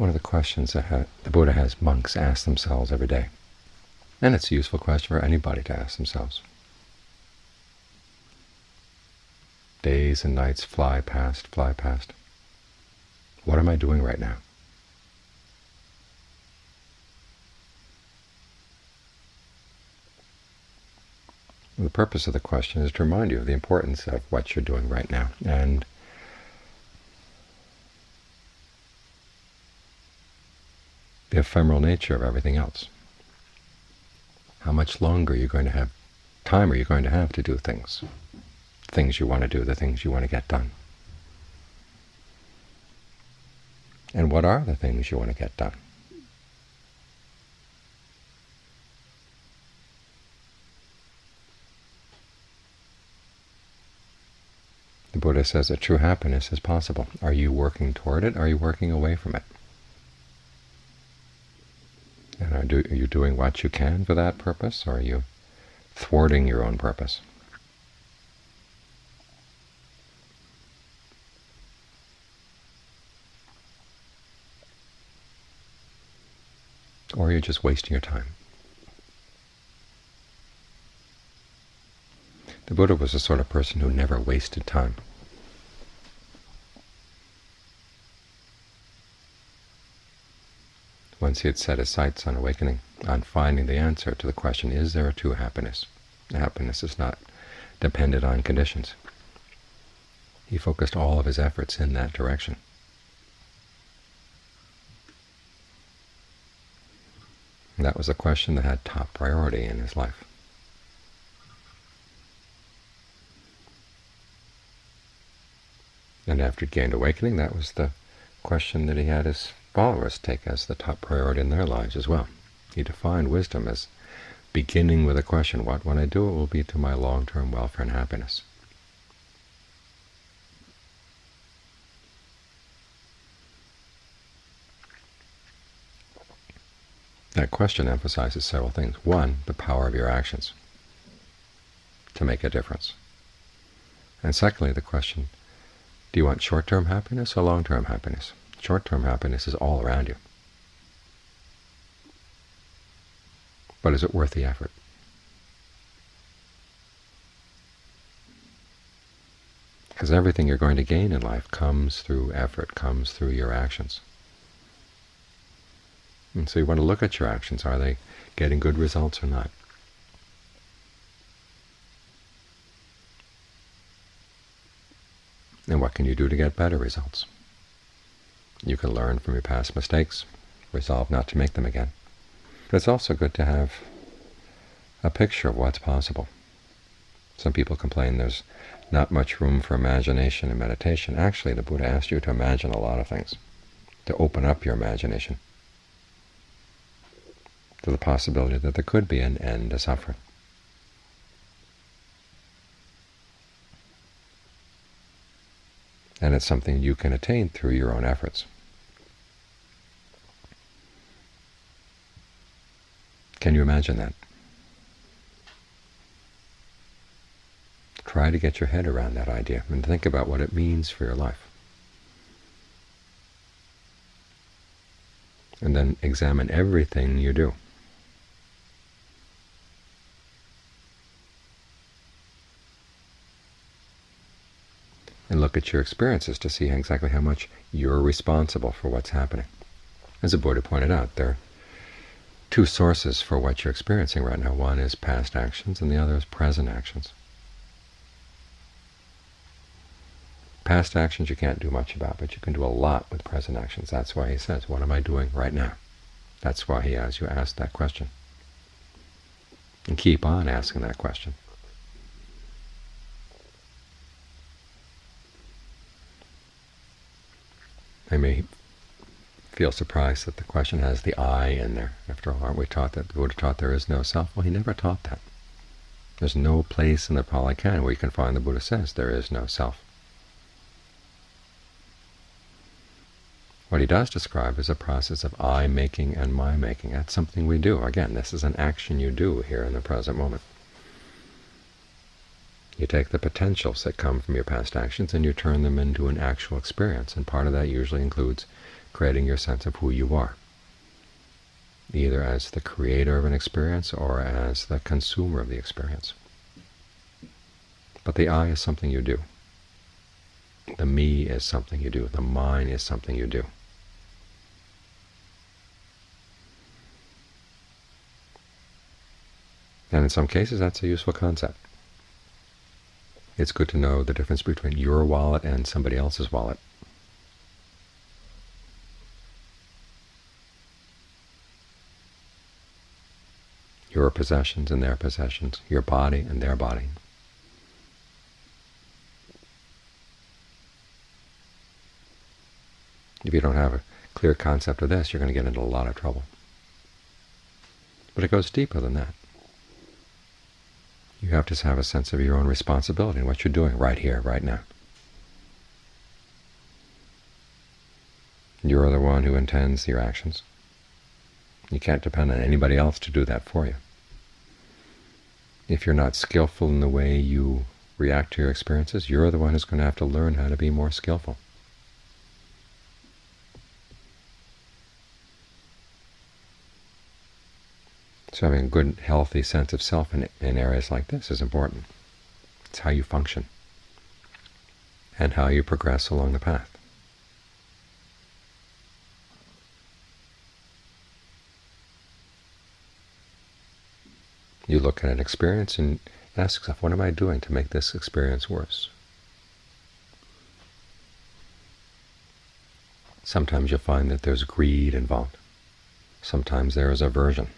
one of the questions that the Buddha has monks ask themselves every day. And it's a useful question for anybody to ask themselves. Days and nights fly past, fly past. What am I doing right now? The purpose of the question is to remind you of the importance of what you're doing right now, and the ephemeral nature of everything else. How much longer time are you going to have to do things you want to do, the things you want to get done? And what are the things you want to get done? The Buddha says that true happiness is possible. Are you working toward it? Or are you working away from it? And are you doing what you can for that purpose, or are you thwarting your own purpose? Or are you just wasting your time? The Buddha was the sort of person who never wasted time. Once he had set his sights on awakening, on finding the answer to the question, is there a true happiness? Happiness is not dependent on conditions. He focused all of his efforts in that direction. And that was a question that had top priority in his life. And after he gained awakening, that was the question that he had his followers take as the top priority in their lives as well. He defined wisdom as beginning with a question, what, when I do it, will be to my long-term welfare and happiness. That question emphasizes several things. One, the power of your actions to make a difference. And secondly, the question, do you want short-term happiness or long-term happiness? Short-term happiness is all around you. But is it worth the effort? Because everything you're going to gain in life comes through effort, comes through your actions. And so you want to look at your actions. Are they getting good results or not? And what can you do to get better results? You can learn from your past mistakes, resolve not to make them again. But it's also good to have a picture of what's possible. Some people complain there's not much room for imagination in meditation. Actually, the Buddha asked you to imagine a lot of things, to open up your imagination to the possibility that there could be an end to suffering. And it's something you can attain through your own efforts. Can you imagine that? Try to get your head around that idea and think about what it means for your life. And then examine everything you do. And look at your experiences to see exactly how much you're responsible for what's happening. As the Buddha pointed out, there are two sources for what you're experiencing right now. One is past actions, and the other is present actions. Past actions you can't do much about, but you can do a lot with present actions. That's why he says, what am I doing right now? That's why he has you ask that question. And keep on asking that question. I may feel surprised that the question has the I in there. After all, aren't we taught that the Buddha taught there is no self? Well, he never taught that. There's no place in the Pali Canon where you can find the Buddha says there is no self. What he does describe is a process of I-making and my-making. That's something we do. Again, this is an action you do here in the present moment. You take the potentials that come from your past actions and you turn them into an actual experience, and part of that usually includes creating your sense of who you are, either as the creator of an experience or as the consumer of the experience. But the I is something you do. The me is something you do. The mine is something you do. And in some cases, that's a useful concept. It's good to know the difference between your wallet and somebody else's wallet. Your possessions and their possessions, your body and their body. If you don't have a clear concept of this, you're going to get into a lot of trouble. But it goes deeper than that. You have to have a sense of your own responsibility and what you're doing right here, right now. You're the one who intends your actions. You can't depend on anybody else to do that for you. If you're not skillful in the way you react to your experiences, you're the one who's going to have to learn how to be more skillful. So having a good, healthy sense of self in areas like this is important. It's how you function and how you progress along the path. You look at an experience and ask yourself, what am I doing to make this experience worse? Sometimes you'll find that there's greed involved. Sometimes there is aversion.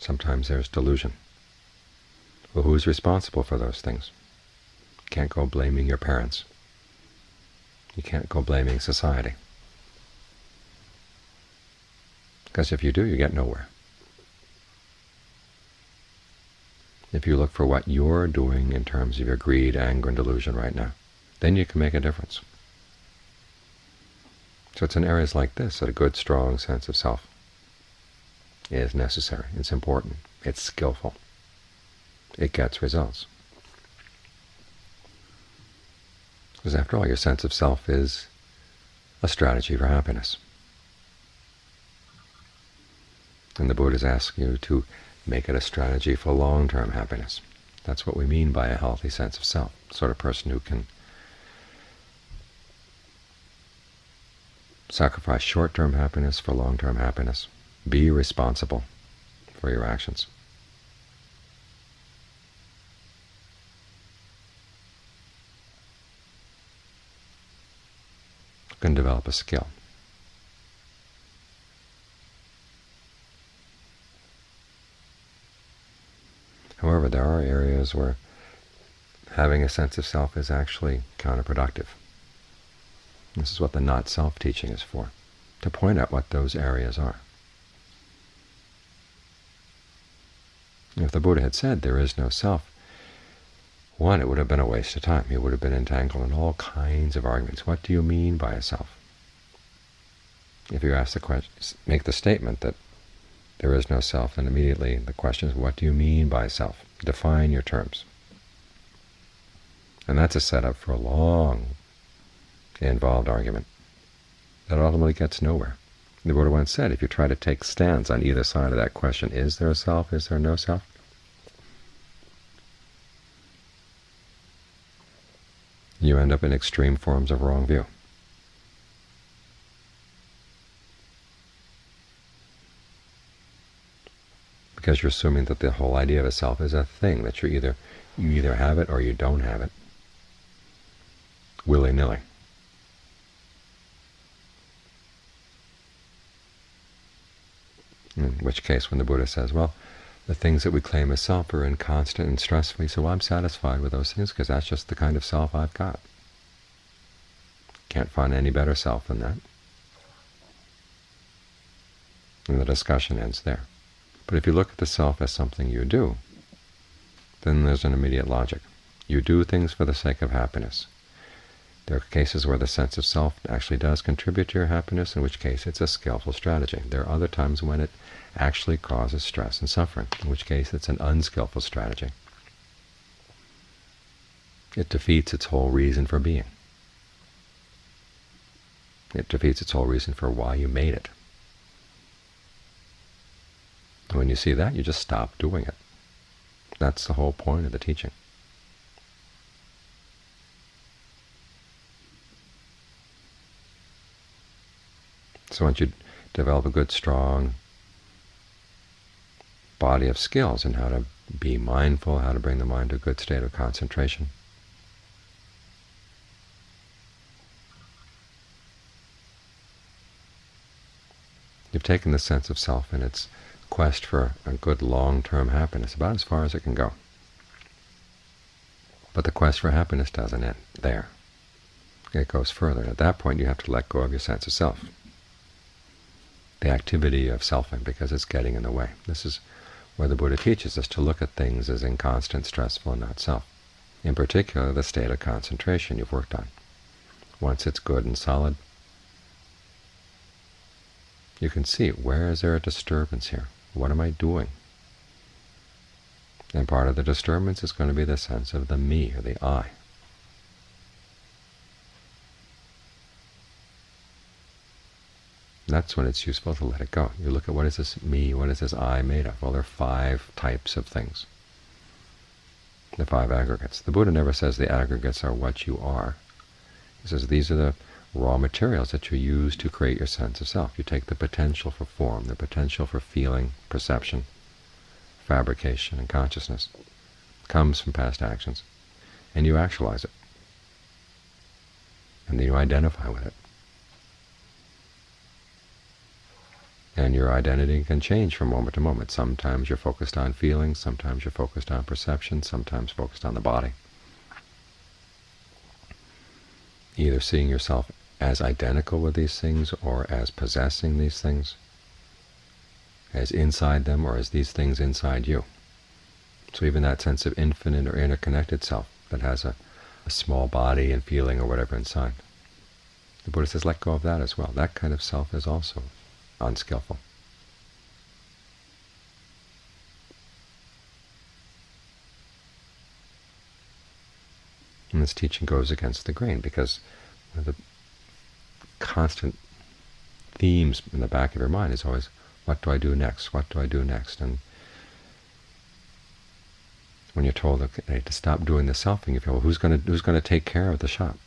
Sometimes there's delusion. Well, who's responsible for those things? You can't go blaming your parents. You can't go blaming society. Because if you do, you get nowhere. If you look for what you're doing in terms of your greed, anger, and delusion right now, then you can make a difference. So it's in areas like this that a good, strong sense of self is necessary. It's important. It's skillful. It gets results. Because after all, your sense of self is a strategy for happiness. And the Buddha's asking you to make it a strategy for long-term happiness. That's what we mean by a healthy sense of self, the sort of person who can sacrifice short-term happiness for long-term happiness. Be responsible for your actions. You can develop a skill. However, there are areas where having a sense of self is actually counterproductive. This is what the not-self teaching is for, to point out what those areas are. If the Buddha had said there is no self, one, it would have been a waste of time. He would have been entangled in all kinds of arguments. What do you mean by a self? If you ask the question, make the statement that there is no self, then immediately the question is, what do you mean by self? Define your terms. And that's a setup for a long, involved argument that ultimately gets nowhere. The Buddha once said, if you try to take stands on either side of that question, is there a self, is there no self? You end up in extreme forms of wrong view. Because you're assuming that the whole idea of a self is a thing, that you either have it or you don't have it, willy-nilly. In which case, when the Buddha says, well, the things that we claim as self are inconstant and stressful, we say, well, I'm satisfied with those things because that's just the kind of self I've got. Can't find any better self than that. And the discussion ends there. But if you look at the self as something you do, then there's an immediate logic. You do things for the sake of happiness. There are cases where the sense of self actually does contribute to your happiness, in which case it's a skillful strategy. There are other times when it actually causes stress and suffering, in which case it's an unskillful strategy. it defeats its whole reason for being. It defeats its whole reason for why you made it. When you see that, you just stop doing it. That's the whole point of the teaching. So once you develop a good, strong body of skills in how to be mindful, how to bring the mind to a good state of concentration, you've taken the sense of self and its quest for a good long-term happiness about as far as it can go. But the quest for happiness doesn't end there. It goes further. At that point, you have to let go of your sense of self, the activity of selfing, because it's getting in the way. This is where the Buddha teaches us to look at things as inconstant, stressful, and not self. In particular, the state of concentration you've worked on. Once it's good and solid, you can see, where is there a disturbance here? What am I doing? And part of the disturbance is going to be the sense of the me, or the I. That's when it's useful to let it go. You look at, what is this me, what is this I made of? Well, there are 5 types of things, the 5 aggregates. The Buddha never says the aggregates are what you are. He says these are the raw materials that you use to create your sense of self. You take the potential for form, the potential for feeling, perception, fabrication, and consciousness. It comes from past actions, and you actualize it, and then you identify with it. And your identity can change from moment to moment. Sometimes you're focused on feelings, sometimes you're focused on perception, sometimes focused on the body. Either seeing yourself as identical with these things, or as possessing these things, as inside them, or as these things inside you. So even that sense of infinite or interconnected self that has a small body and feeling or whatever inside, the Buddha says let go of that as well. That kind of self is also unskillful. And this teaching goes against the grain, because one of the constant themes in the back of your mind is always, what do I do next? What do I do next? And when you're told, okay, to stop doing the selfing, you feel, well, who's going to take care of the shop?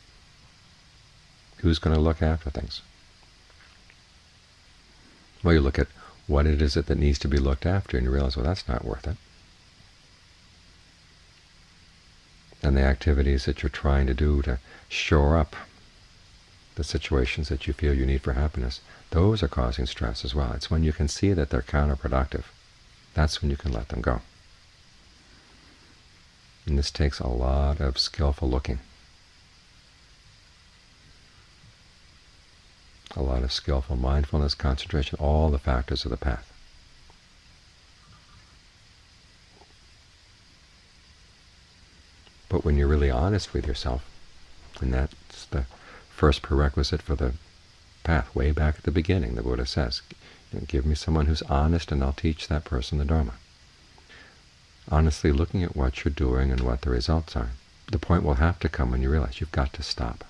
Who's going to look after things? Well, you look at what it is that needs to be looked after, and you realize, well, that's not worth it. And the activities that you're trying to do to shore up the situations that you feel you need for happiness, those are causing stress as well. It's when you can see that they're counterproductive. That's when you can let them go. And this takes a lot of skillful looking, a lot of skillful mindfulness, concentration, all the factors of the path. But when you're really honest with yourself, and that's the first prerequisite for the path, way back at the beginning, the Buddha says, give me someone who's honest and I'll teach that person the Dharma. Honestly looking at what you're doing and what the results are. The point will have to come when you realize you've got to stop.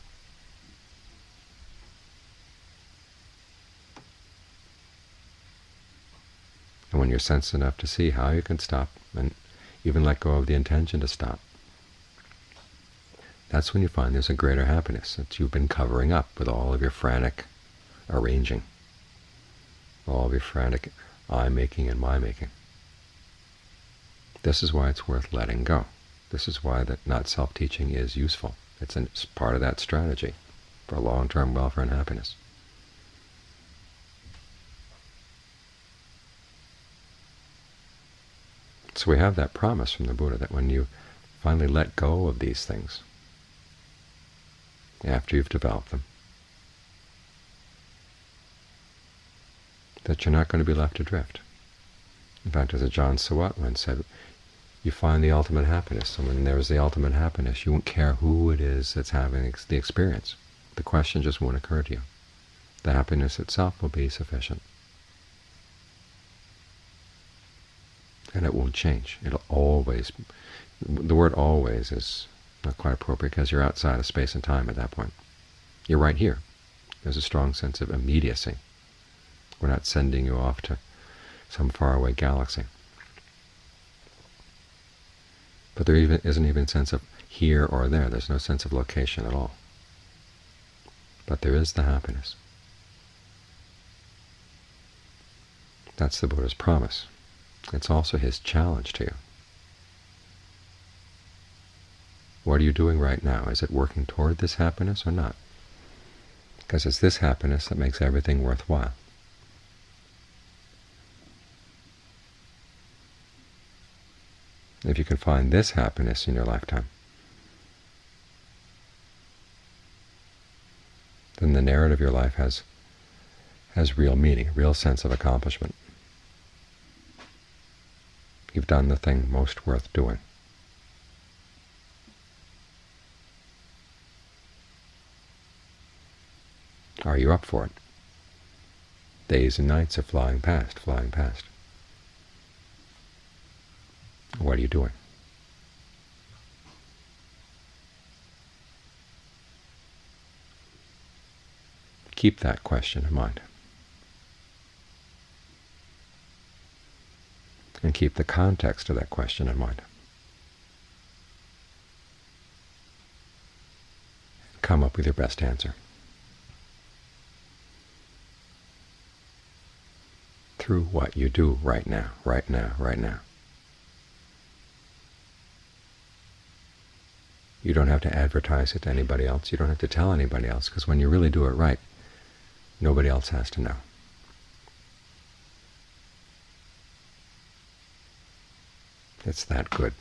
And when you're sensitive enough to see how you can stop and even let go of the intention to stop, that's when you find there's a greater happiness that you've been covering up with all of your frantic arranging, all of your frantic I-making and my-making. This is why it's worth letting go. This is why that not self-teaching is useful. It's part of that strategy for long-term welfare and happiness. So we have that promise from the Buddha that when you finally let go of these things, after you've developed them, that you're not going to be left adrift. In fact, as Ajahn Sawat once said, you find the ultimate happiness, and when there's the ultimate happiness, you won't care who it is that's having the experience. The question just won't occur to you. The happiness itself will be sufficient. And it won't change. It'll always, the word always is not quite appropriate because you're outside of space and time at that point. You're right here. There's a strong sense of immediacy. We're not sending you off to some faraway galaxy. But there isn't even a sense of here or there. There's no sense of location at all. But there is the happiness. That's the Buddha's promise. It's also his challenge to you. What are you doing right now? Is it working toward this happiness or not? Because it's this happiness that makes everything worthwhile. If you can find this happiness in your lifetime, then the narrative of your life has real meaning, real sense of accomplishment. You've done the thing most worth doing. Are you up for it? Days and nights are flying past, flying past. What are you doing? Keep that question in mind. And keep the context of that question in mind. Come up with your best answer. Through what you do right now, right now, right now. You don't have to advertise it to anybody else. You don't have to tell anybody else, because when you really do it right, nobody else has to know. It's that good.